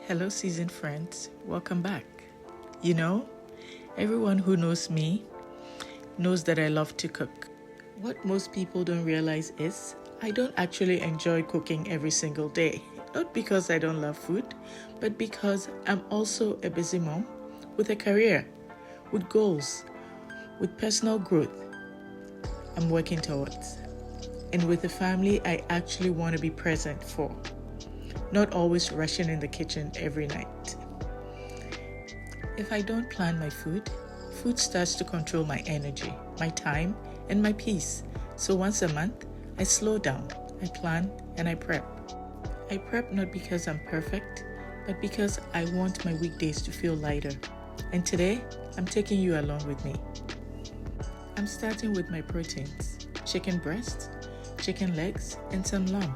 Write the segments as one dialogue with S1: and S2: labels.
S1: Hello, seasoned friends. Welcome back. You know, everyone who knows me knows that I love to cook. What most people don't realize is I don't actually enjoy cooking every single day. Not because I don't love food, but because I'm also a busy mom with a career, with goals, with personal growth I'm working towards, and with a family I actually want to be present for. Not always rushing in the kitchen every night. If I don't plan my food starts to control my energy, my time, and my peace. So once a month, I slow down, I plan, and I prep. I prep not because I'm perfect, but because I want my weekdays to feel lighter. And today, I'm taking you along with me. I'm starting with my proteins: chicken breast, chicken legs, and some lamb.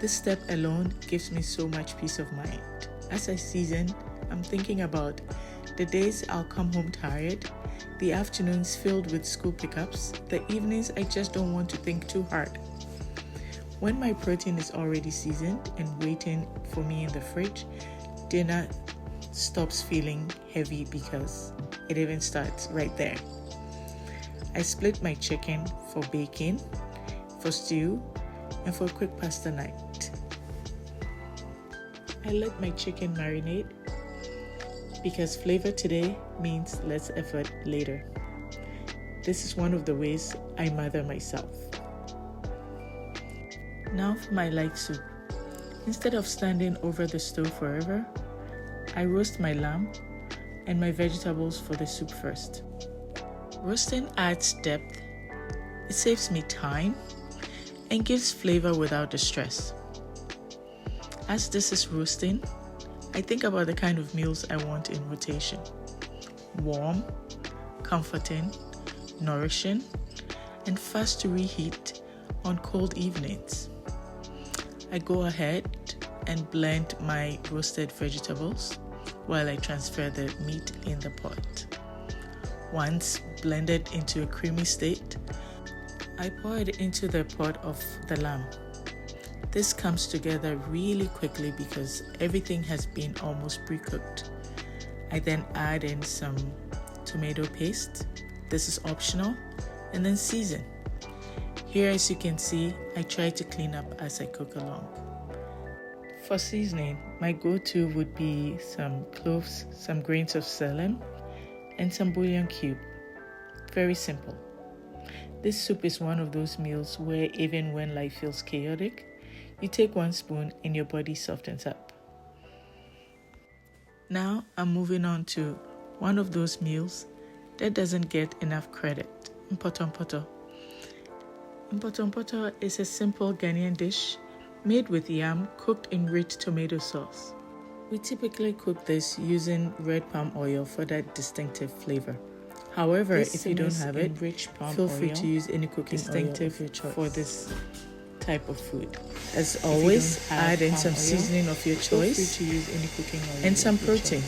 S1: This step alone gives me so much peace of mind. As I season, I'm thinking about the days I'll come home tired, the afternoons filled with school pickups, the evenings I just don't want to think too hard. When my protein is already seasoned and waiting for me in the fridge, dinner stops feeling heavy because it even starts right there. I split my chicken for baking, for stew, and for quick pasta night. I let my chicken marinate because flavor today means less effort later. This is one of the ways I mother myself. Now for my light soup. Instead of standing over the stove forever, I roast my lamb and my vegetables for the soup first. Roasting adds depth, it saves me time, and gives flavor without the stress. As this is roasting, I think about the kind of meals I want in rotation: warm, comforting, nourishing, and fast to reheat on cold evenings. I go ahead and blend my roasted vegetables while I transfer the meat in the pot. Once blended into a creamy state, I pour it into the pot of the lamb. This comes together really quickly because everything has been almost pre-cooked. I then add in some tomato paste. This is optional, and then season. Here, as you can see, I try to clean up as I cook along. For seasoning, my go-to would be some cloves, some grains of celery, and some bouillon cube. Very simple. This soup is one of those meals where even when life feels chaotic, you take one spoon and your body softens up. Now I'm moving on to one of those meals that doesn't get enough credit: mpotom. Mpotom is a simple Ghanaian dish made with yam cooked in rich tomato sauce. We typically cook this using red palm oil for that distinctive flavor. However, if you don't have it, feel free to use any cooking distinctive oil of your choice for this type of food. As always, add in some seasoning of your choice and some protein.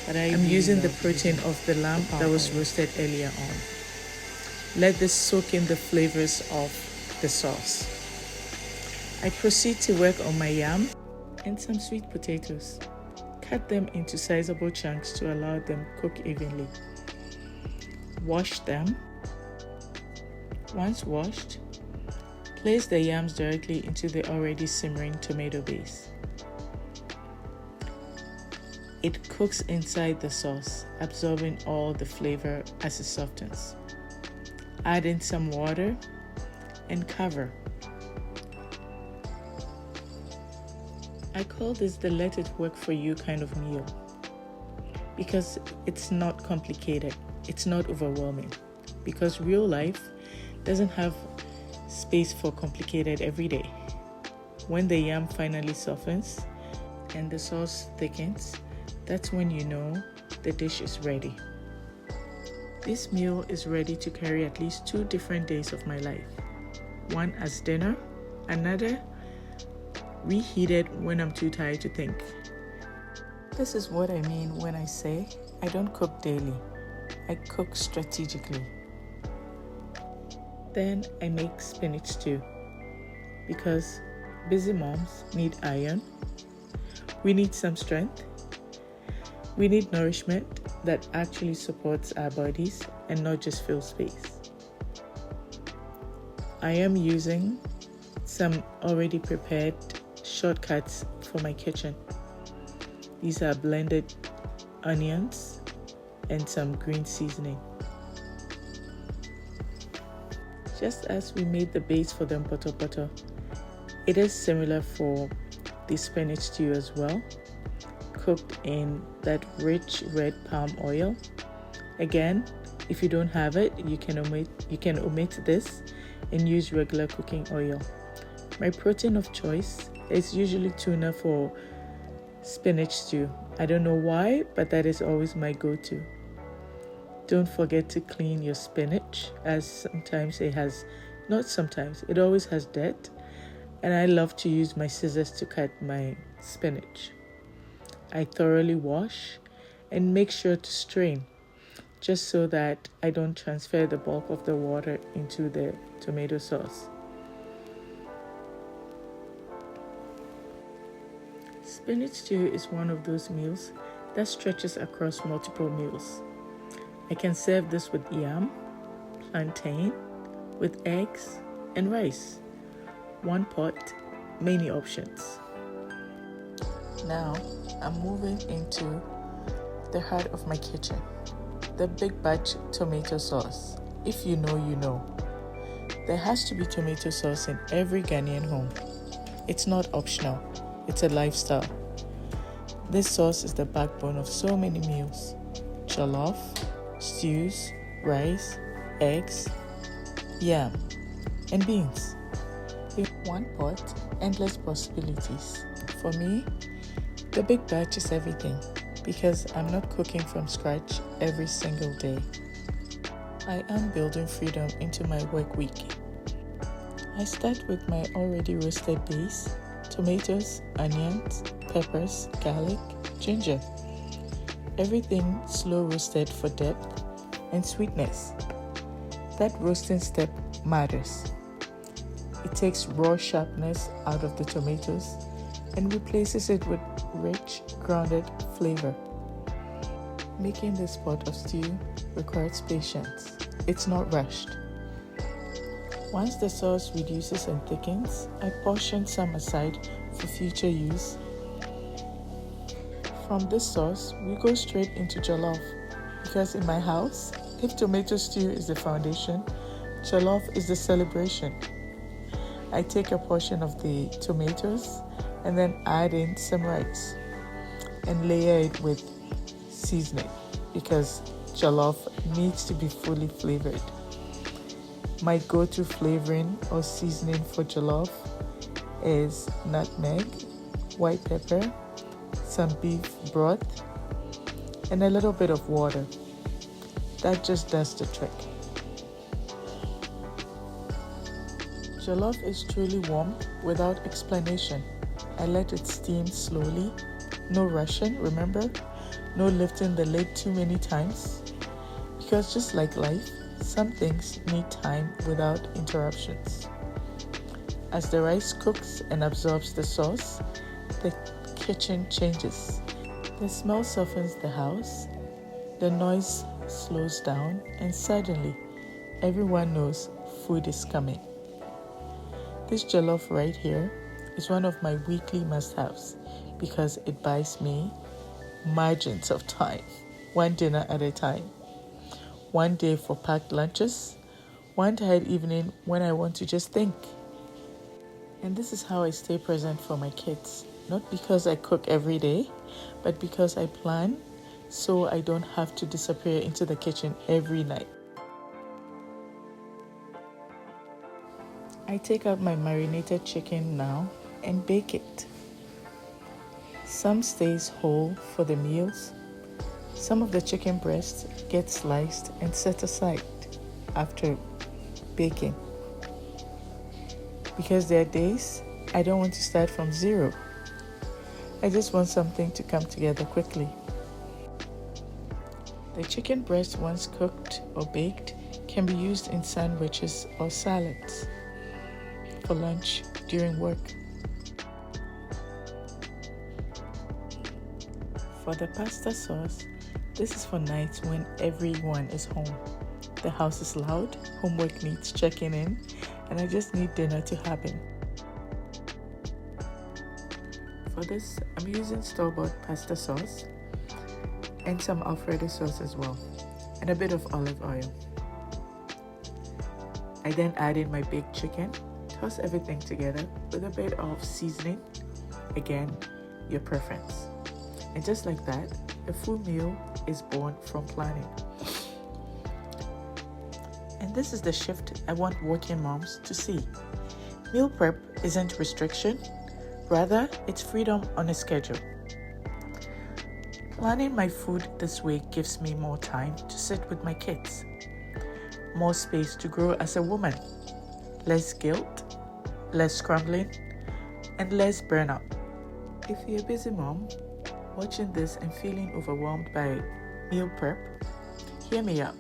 S1: I'm using the protein of the lamb that was roasted earlier on. Let this soak in the flavors of the sauce. I proceed to work on my yam and some sweet potatoes. Cut them into sizable chunks to allow them cook evenly. Wash them. Once washed, place the yams directly into the already simmering tomato base. It cooks inside the sauce, absorbing all the flavor as it softens. Add in some water and cover. I call this the let it work for you kind of meal because it's not complicated, it's not overwhelming, because real life doesn't have space for complicated every day. When the yam finally softens and the sauce thickens, that's when you know the dish is ready. This meal is ready to carry at least 2 different days of my life. One as dinner, another reheated when I'm too tired to think. This is what I mean when I say I don't cook daily. I cook strategically. Then I make spinach stew because busy moms need iron, We need some strength. We need nourishment that actually supports our bodies and not just fills space. I am using some already prepared shortcuts for my kitchen. These are blended onions and some green seasoning. Just as we made the base for the mpotor, it is similar for the spinach stew as well, cooked in that rich red palm oil. Again, if you don't have it, you can omit this and use regular cooking oil. My protein of choice is usually tuna for spinach stew. I don't know why, but that is always my go-to. Don't forget to clean your spinach, as it always has dirt, and I love to use my scissors to cut my spinach. I thoroughly wash and make sure to strain, just so that I don't transfer the bulk of the water into the tomato sauce. Spinach stew is one of those meals that stretches across multiple meals. I can serve this with yam, plantain, with eggs, and rice. One pot, many options. Now, I'm moving into the heart of my kitchen, the big batch tomato sauce. If you know, you know. There has to be tomato sauce in every Ghanaian home. It's not optional, it's a lifestyle. This sauce is the backbone of so many meals: jollof, stews, rice, eggs, yam, and beans. In one pot, endless possibilities. For me, the big batch is everything, because I'm not cooking from scratch every single day. I am building freedom into my work week. I start with my already roasted base: tomatoes, onions, peppers, garlic, ginger. Everything slow roasted for depth and sweetness. That roasting step matters. It takes raw sharpness out of the tomatoes and replaces it with rich, grounded flavor. Making this pot of stew requires patience. It's not rushed. Once the sauce reduces and thickens, I portion some aside for future use. From this sauce, we go straight into jollof, because in my house, if tomato stew is the foundation, jollof is the celebration. I take a portion of the tomatoes and then add in some rice and layer it with seasoning, because jollof needs to be fully flavored. My go-to flavoring or seasoning for jollof is nutmeg, white pepper, some beef broth, and a little bit of water. That just does the trick. Jollof is truly warm without explanation. I let it steam slowly. No rushing, remember? No lifting the lid too many times. Because just like life, some things need time without interruptions. As the rice cooks and absorbs the sauce, the kitchen changes. The smell softens the house, the noise slows down, and suddenly everyone knows food is coming. This jollof right here is one of my weekly must-haves, because it buys me margins of time, one dinner at a time. One day for packed lunches, one tired evening when I want to just think. And this is how I stay present for my kids. Not because I cook every day, but because I plan so I don't have to disappear into the kitchen every night. I take out my marinated chicken now and bake it. Some stays whole for the meals. Some of the chicken breast gets sliced and set aside after baking. Because there are days I don't want to start from zero. I just want something to come together quickly. The chicken breast, once cooked or baked, can be used in sandwiches or salads, for lunch, during work. For the pasta sauce, this is for nights when everyone is home. The house is loud, homework needs checking in, and I just need dinner to happen. For this, I'm using store-bought pasta sauce and some Alfredo sauce as well, and a bit of olive oil. I then add in my baked chicken, toss everything together with a bit of seasoning, again, your preference. And just like that, a full meal is born from planning. And this is the shift I want working moms to see. Meal prep isn't restriction, rather it's freedom on a schedule. Planning my food this way gives me more time to sit with my kids, more space to grow as a woman, less guilt, less scrambling, and less burnout. If you're a busy mom watching this and feeling overwhelmed by meal prep, hear me out.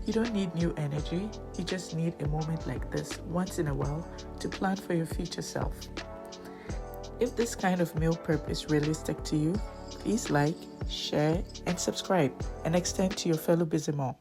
S1: You don't need new energy, you just need a moment like this once in a while to plan for your future self. If this kind of meal prep is realistic to you, please like, share, and subscribe and extend to your fellow busy mom.